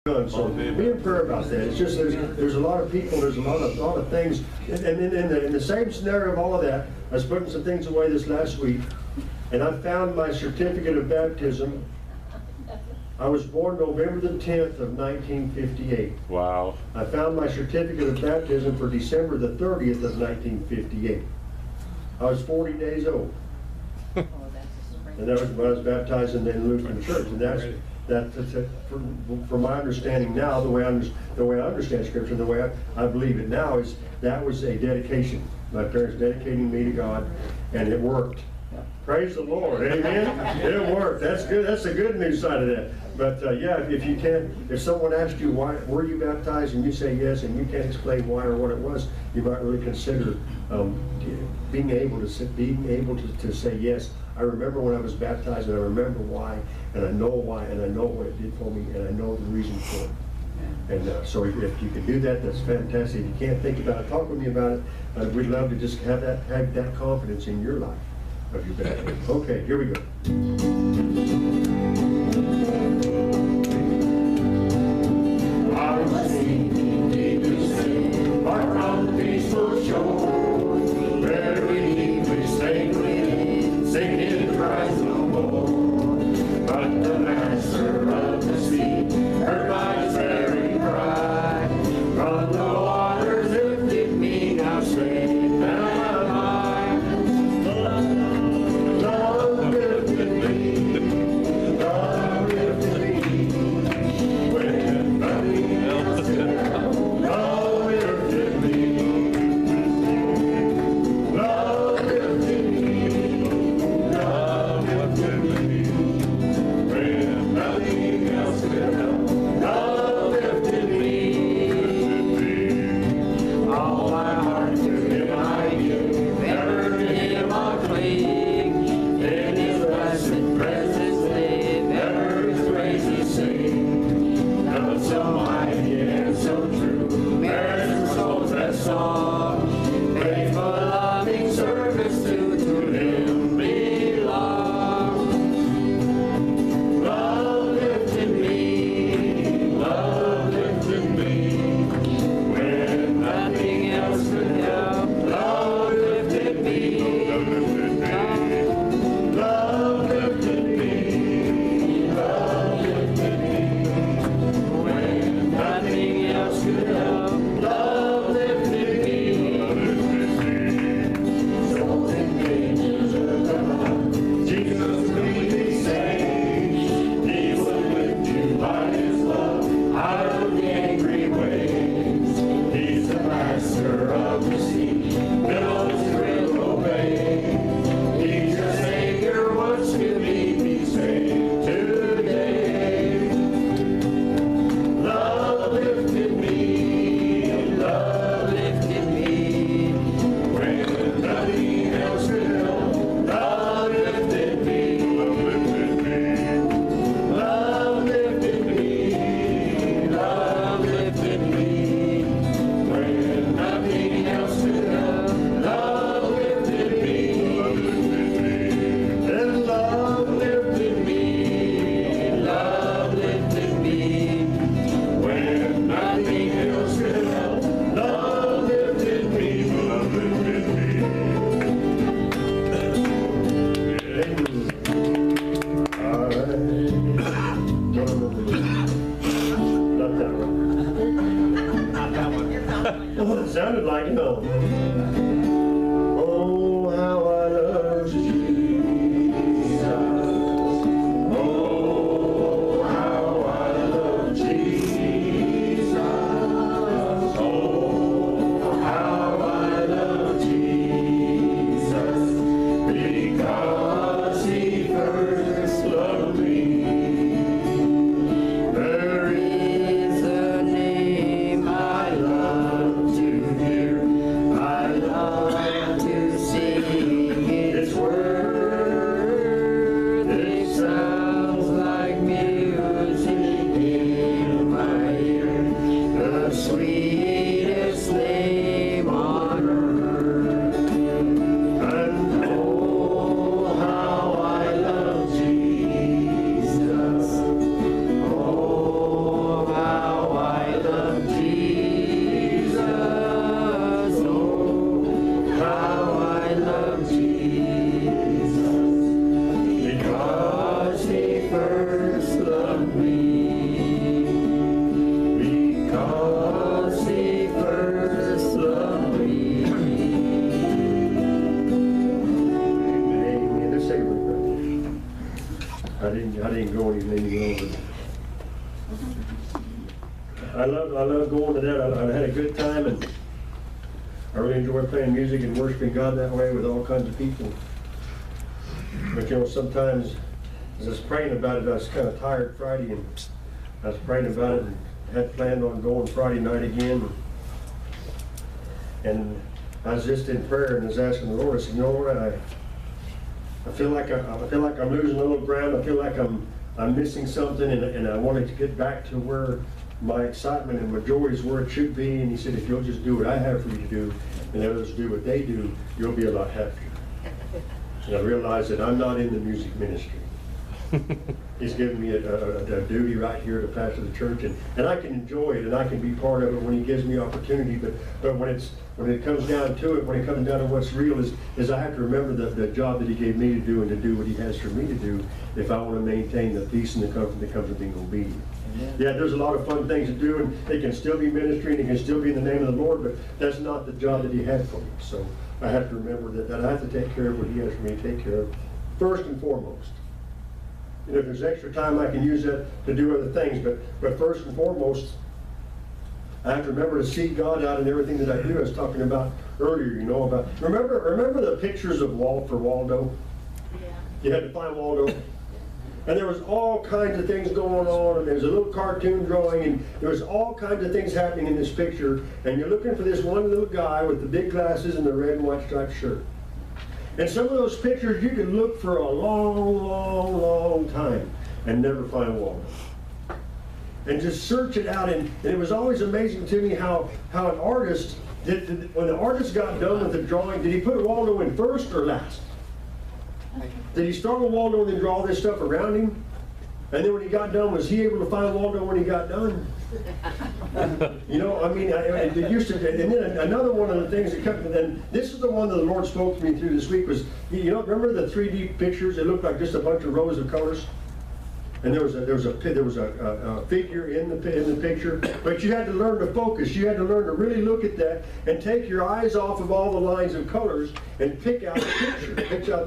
So be in prayer about that. It's just there's a lot of people, there's a lot of things, and in the same scenario of all of that, I was putting some things away this last week, and I found my certificate of baptism. I was born November the 10th of 1958. Wow. I found my certificate of baptism for December the 30th of 1958. I was 40 days old. And that was when I was baptized in the Lutheran Church, and that's from my understanding now, the way I understand Scripture, and the way I believe it now, is that was a dedication. My parents dedicating me to God, and it worked. Praise the Lord, amen. It worked. That's good. That's the good news side of that. But yeah, if someone asks you why were you baptized, and you say yes, and you can't explain why or what it was, you might really consider being able to say yes. I remember when I was baptized, and I remember why, and I know why, and I know what it did for me, and I know the reason for it. And so if you can do that, that's fantastic. If you can't think about it, talk with me about it. We'd love to just have that confidence in your life of your baptism. Okay, here we go. I was sinking deep in sin, far from the peaceful shore, where we sank within, sinking to rise no more. But the master of the sea heard my despairing cry, from the waters lifted me, now safe am I. Love lifted me, love lifted me, when nothing else could help. Love lifted me, love lifted me, love lifted me, when nothing else could help. Love lifted me, all my heart to Him I give, ever to Him I cling. In His blessed presence live, ever His praises sing. Love so mighty and so true, merits souls that song. Faithful, loving service to Him belong. Love lifted me, love lifted me, when nothing else could help. Love lifted me, love lifted me, love lifted me, love lifted me, when nothing else could help. Love lifted me, love lifted me. Souls in dangers of the light, Jesus completely saved. He will lift you by His love out of the angry waves. He's the master of the sea, billows will obey. He's your Savior, wants to be saved today. Love lifted me, love lifted me, when nothing else could help. Love lifted me, love lifted me, love lifted me, love lifted me, when nothing else could help. Love lifted me, love lifted me, and love lifted me, love lifted me, when nothing else could help. Love lifted me, love lifted me. All right. Not that one. Not that one. Oh, it sounded like no. Oh, how I love Jesus. Oh, how I love Jesus. Oh, how I love Jesus. Because He first loved me. There is a name I love to hear. I love I love going to that. I had a good time, and I really enjoy playing music and worshiping God that way with all kinds of people. But you know, sometimes as I was praying about it, I was kind of tired Friday, and I was praying about it and had planned on going Friday night again. And I was just in prayer and was asking the Lord. I said, you know, Lord, I feel like I'm losing a little ground. I feel like I'm missing something, and I wanted to get back to where my excitement and my joy is where it should be. And He said, if you'll just do what I have for you to do, and others do what they do, you'll be a lot happier. And I realized that I'm not in the music ministry. He's given me a duty right here to pastor the church, and I can enjoy it, and I can be part of it when He gives me opportunity. But when it comes down to it, when it comes down to what's real, is I have to remember the job that He gave me to do, and to do what He has for me to do, if I want to maintain the peace and the comfort that comes with being obedient. Yeah, there's a lot of fun things to do, and it can still be ministry, and it can still be in the name of the Lord, but that's not the job that He had for me. So I have to remember that I have to take care of what He has for me to take care of, first and foremost. And if there's extra time, I can use that to do other things, but first and foremost, I have to remember to seek God out in everything that I do. I was talking about earlier, you know, about, remember the pictures of Waldo? Yeah. You had to find Waldo. And there was all kinds of things going on, and there was a little cartoon drawing, and there was all kinds of things happening in this picture, and you're looking for this one little guy with the big glasses and the red and white striped shirt. And some of those pictures you can look for a long time and never find Waldo. And just search it out, and it was always amazing to me how an artist, when the artist got done with the drawing, did he put Waldo in first or last? Did he start with Waldo and then draw all this stuff around him? And then when he got done, was he able to find Waldo when he got done? You know, I mean, it used to, and then another one of the things that kept, and this is the one that the Lord spoke to me through this week was, you know, remember the 3D pictures? It looked like just a bunch of rows of colors. And there was a figure in the picture, but you had to learn to focus. You had to learn to really look at that and take your eyes off of all the lines of colors and pick out the picture.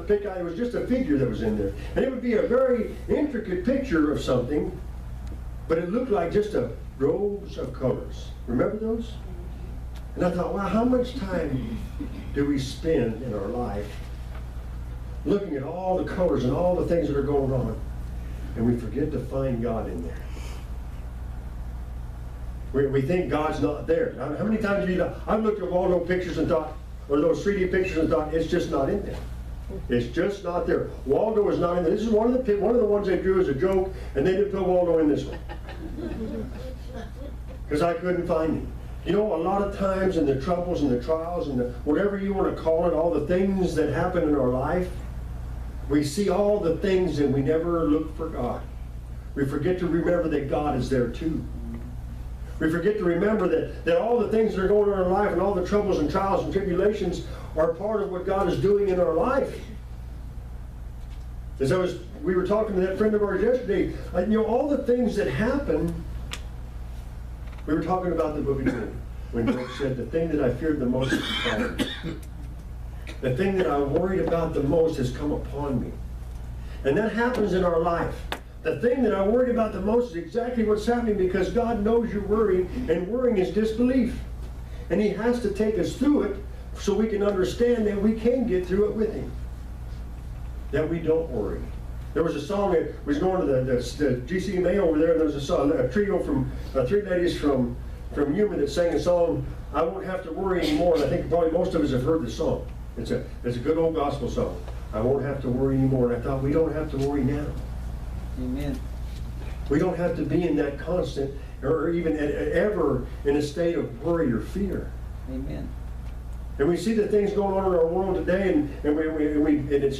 Pick out. It was just a figure that was in there, and it would be a very intricate picture of something, but it looked like just a rows of colors. Remember those? And I thought, wow, how much time do we spend in our life looking at all the colors and all the things that are going on? And we forget to find God in there. We think God's not there. How many times have you done? I've looked at Waldo pictures and thought, or those 3D pictures and thought, it's just not in there. It's just not there. Waldo is not in there. This is one of the ones they drew as a joke, and they didn't put Waldo in this one. Because I couldn't find him. You know, a lot of times in the troubles and the trials and whatever you want to call it, all the things that happen in our life, we see all the things and we never look for God. We forget to remember that God is there too. We forget to remember that all the things that are going on in our life and all the troubles and trials and tribulations are part of what God is doing in our life. As we were talking to that friend of ours yesterday, you know, all the things that happen, we were talking about the book of Job, when Job said, the thing that I feared the most is befallen. The thing that I worried about the most has come upon me. And that happens in our life. The thing that I worried about the most is exactly what's happening, because God knows you're worrying, and worrying is disbelief. And He has to take us through it so we can understand that we can get through it with Him. That we don't worry. There was a song that was going to the GCMA over there, and there was a song, a trio from, three ladies from Yuma that sang a song, I Won't Have to Worry Anymore, and I think probably most of us have heard the song. It's a good old gospel song. I won't have to worry anymore. And I thought, we don't have to worry now. Amen. We don't have to be in that constant or even ever in a state of worry or fear. Amen. And we see the things going on in our world today, and it's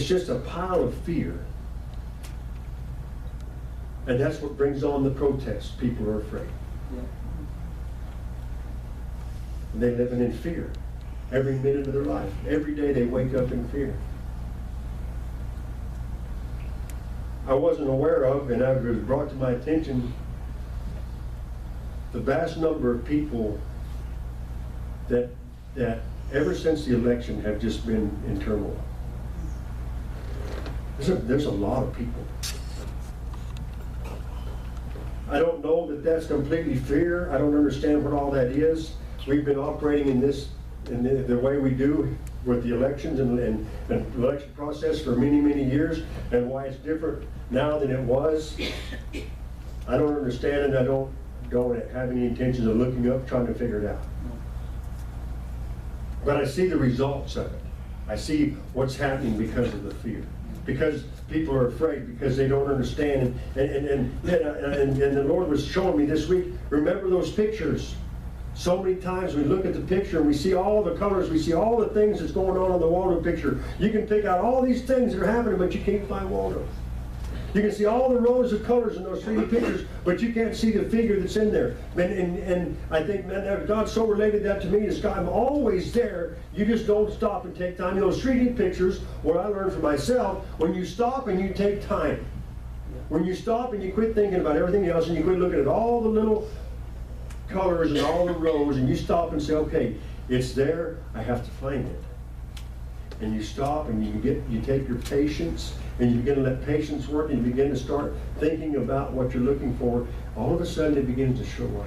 just a pile of fear. And that's what brings on the protests. People are afraid. Yeah. And they're living in fear every minute of their life. Every day they wake up in fear. I wasn't aware of, and it was brought to my attention, the vast number of people that ever since the election have just been in turmoil. There's a lot of people. I don't know that that's completely fear. I don't understand what all that is. We've been operating in this, in the way we do with the elections and the election process for many, many years, and why it's different now than it was. I don't understand, and I don't have any intentions of looking up, trying to figure it out. But I see the results of it. I see what's happening because of the fear. Because people are afraid, because they don't understand. And the Lord was showing me this week, remember those pictures. So many times we look at the picture and we see all the colors, we see all the things that's going on the Waldo picture. You can pick out all these things that are happening, but you can't find Waldo. You can see all the rows of colors in those 3D pictures, but you can't see the figure that's in there. And I think, man, God so related that to me. This guy, I'm always there. You just don't stop and take time. You know, those 3D pictures, what I learned for myself, when you stop and you take time, when you stop and you quit thinking about everything else and you quit looking at all the little colors and all the rows, and you stop and say, okay, it's there, I have to find it. And you stop and you take your patience and you begin to let patience work and you begin to start thinking about what you're looking for. All of a sudden it begins to show up.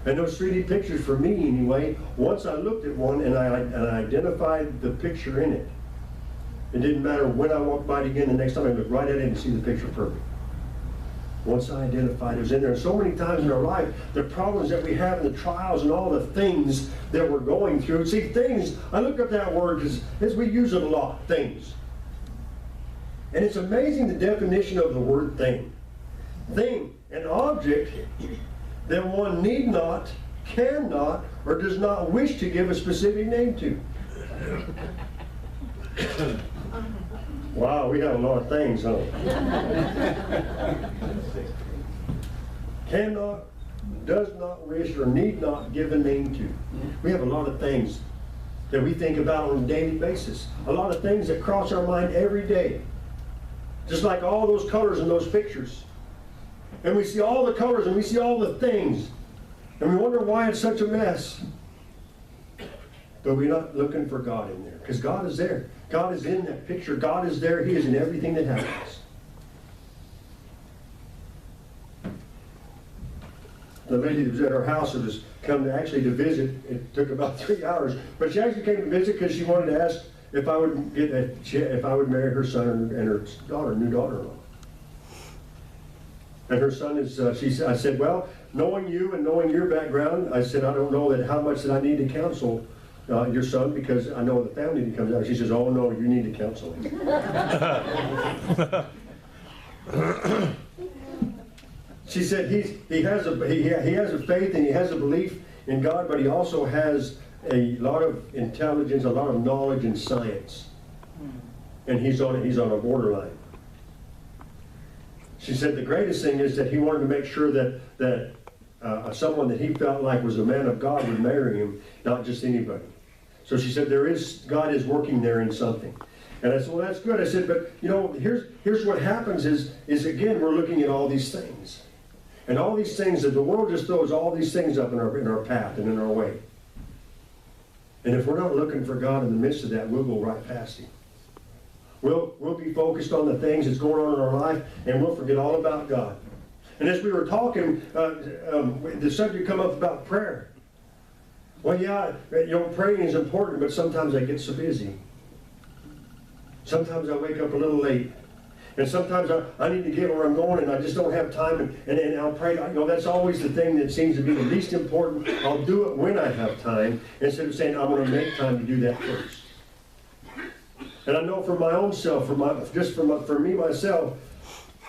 And those 3D pictures, for me anyway, once I looked at one and I identified the picture in it, it didn't matter when I walked by it again the next time, I looked right at it and see the picture perfect. Once I identified it was in there. And so many times in our life, the problems that we have and the trials and all the things that we're going through. See, things, I look up that word as we use it a lot, things. And it's amazing the definition of the word thing. Thing, an object that one need not, cannot, or does not wish to give a specific name to. Wow, we have a lot of things, huh? Cannot, does not wish, or need not give a name to. We have a lot of things that we think about on a daily basis. A lot of things that cross our mind every day. Just like all those colors in those pictures. And we see all the colors and we see all the things. And we wonder why it's such a mess. But we're not looking for God in there. Because God is there. God is in that picture. God is there. He is in everything that happens. The lady that was at our house that was come actually to visit, it took about 3 hours, but she actually came to visit because she wanted to ask if I would if I would marry her son and her daughter, new daughter-in-law. And her son is, I said, well, knowing you and knowing your background, I said, I don't know that how much that I need to counsel your son, because I know the family that comes out. She says, oh no, you need to counsel him. She said he has a faith and he has a belief in God, but he also has a lot of intelligence, a lot of knowledge in science, and he's on a borderline. She said the greatest thing is that he wanted to make sure that someone that he felt like was a man of God would marry him, not just anybody. So she said God is working there in something. And I said, well, that's good. I said, but you know, here's what happens is again, we're looking at all these things. And all these things that the world just throws all these things up in our path and in our way. And if we're not looking for God in the midst of that, we'll go right past him. We'll be focused on the things that's going on in our life, and we'll forget all about God. And as we were talking, the subject come up about prayer. Well, yeah, you know, praying is important, but sometimes I get so busy. Sometimes I wake up a little late. And sometimes I need to get where I'm going and I just don't have time, and I'll pray. You know, that's always the thing that seems to be the least important. I'll do it when I have time instead of saying I'm going to make time to do that first. And I know for my own self, for me myself,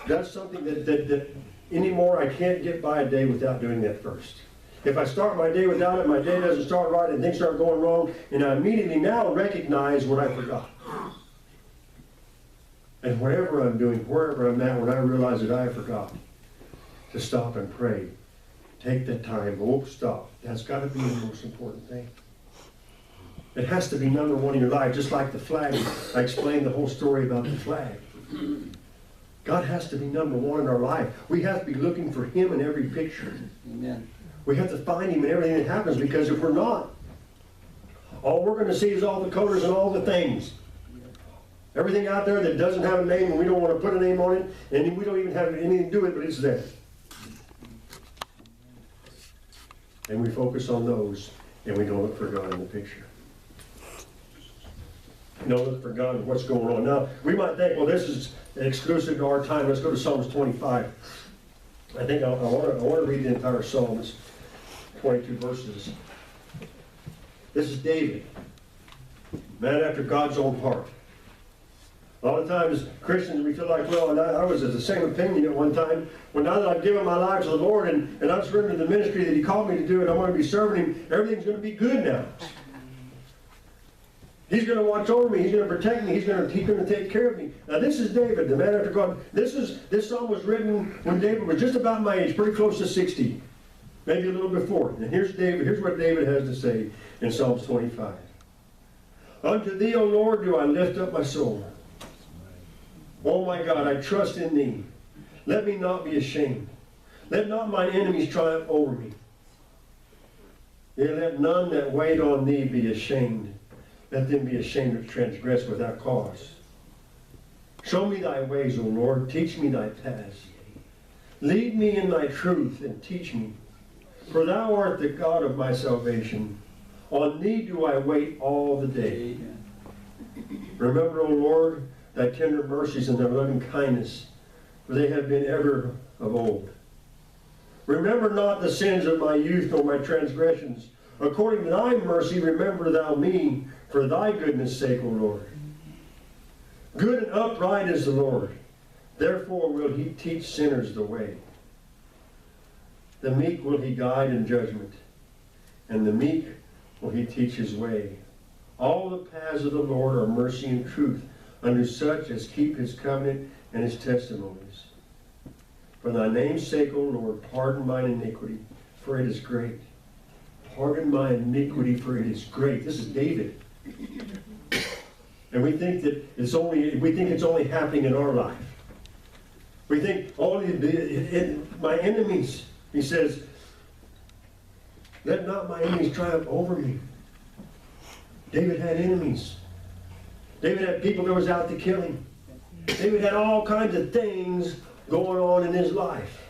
that's something that anymore I can't get by a day without doing that first. If I start my day without it, my day doesn't start right and things start going wrong, and I immediately now recognize what I forgot. And whatever I'm doing, wherever I'm at, when I realize that I forgot to stop and pray, take that time, stop. That's got to be the most important thing. It has to be number one in your life, just like the flag. I explained the whole story about the flag. God has to be number one in our life. We have to be looking for him in every picture. Amen. We have to find him in everything that happens, because if we're not, all we're going to see is all the colors and all the things. Everything out there that doesn't have a name, and we don't want to put a name on it, and we don't even have anything to do with it, but it's there. And we focus on those, and we don't look for God in the picture. We don't look for God in what's going on. Now, we might think, well, this is exclusive to our time. Let's go to Psalms 25. I think I want to read the entire Psalm. It's 22 verses. This is David, man after God's own heart. A lot of times, Christians, we feel like, well, and I was of the same opinion at one time. Well, now that I've given my life to the Lord and I've surrendered the ministry that He called me to do, and I'm going to be serving Him, everything's going to be good now. He's going to watch over me. He's going to protect me. He's going to take care of me. Now, this is David, the man after God. This psalm was written when David was just about my age, pretty close to 60, maybe a little before. And here's David. Here's what David has to say in Psalms 25. Unto Thee, O Lord, do I lift up my soul. O my God, I trust in Thee. Let me not be ashamed. Let not mine enemies triumph over me. Yea, let none that wait on Thee be ashamed. Let them be ashamed to transgress without cause. Show me Thy ways, O Lord. Teach me Thy paths. Lead me in Thy truth and teach me. For Thou art the God of my salvation. On Thee do I wait all the day. Remember, O Lord, Thy tender mercies and Thy loving kindness, for they have been ever of old. Remember not the sins of my youth nor my transgressions. According to Thy mercy, remember Thou me, for Thy goodness' sake, O Lord. Good and upright is the Lord. Therefore will He teach sinners the way. The meek will He guide in judgment, and the meek will He teach His way. All the paths of the Lord are mercy and truth unto such as keep His covenant and His testimonies. For Thy name's sake, O Lord, pardon mine iniquity, for it is great. Pardon my iniquity, for it is great. This is David. And we think that it's only happening in our life. We think my enemies, he says, let not my enemies triumph over me. David had enemies. David had people that was out to kill him. David had all kinds of things going on in his life.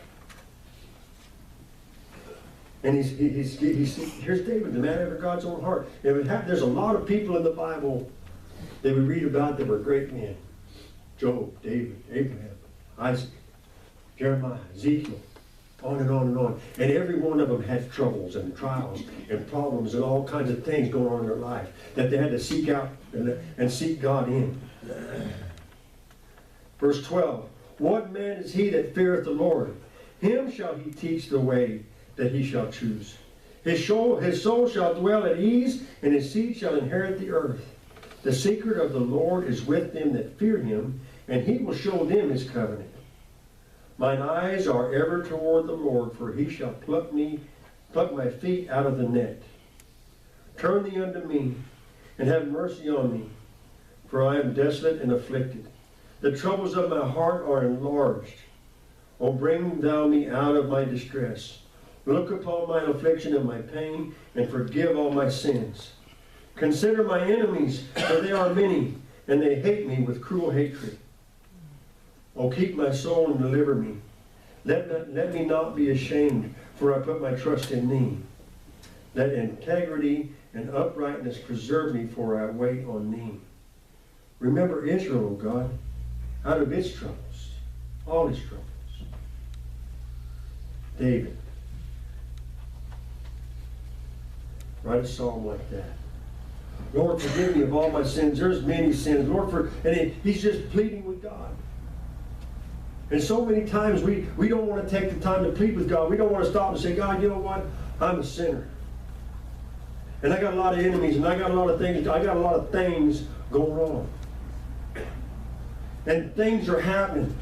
And here's David, the man after God's own heart. There's a lot of people in the Bible that we read about that were great men. Job, David, Abraham, Isaac, Jeremiah, Ezekiel, on and on and on. And every one of them had troubles and trials and problems and all kinds of things going on in their life that they had to seek out and seek God in. Verse 12, what man is he that feareth the Lord? Him shall He teach the way that he shall choose. His soul shall dwell at ease, and his seed shall inherit the earth. The secret of the Lord is with them that fear Him, and He will show them His covenant. Mine eyes are ever toward the Lord, for He shall pluck my feet out of the net. Turn Thee unto me, and have mercy on me, for I am desolate and afflicted. The troubles of my heart are enlarged. O bring Thou me out of my distress. Look upon mine affliction and my pain, and forgive all my sins. Consider my enemies, for they are many, and they hate me with cruel hatred. O keep my soul and deliver me. Let me not be ashamed, for I put my trust in Thee. Let integrity and uprightness preserve me, for I wait on Thee. Remember Israel, O God, out of its troubles, all its troubles. David. Write a psalm like that. Lord, forgive me of all my sins. There's many sins. Lord, he's just pleading with God. And so many times we don't want to take the time to plead with God. We don't want to stop and say, God, you know what? I'm a sinner. And I got a lot of enemies, and I got a lot of things going on. And things are happening.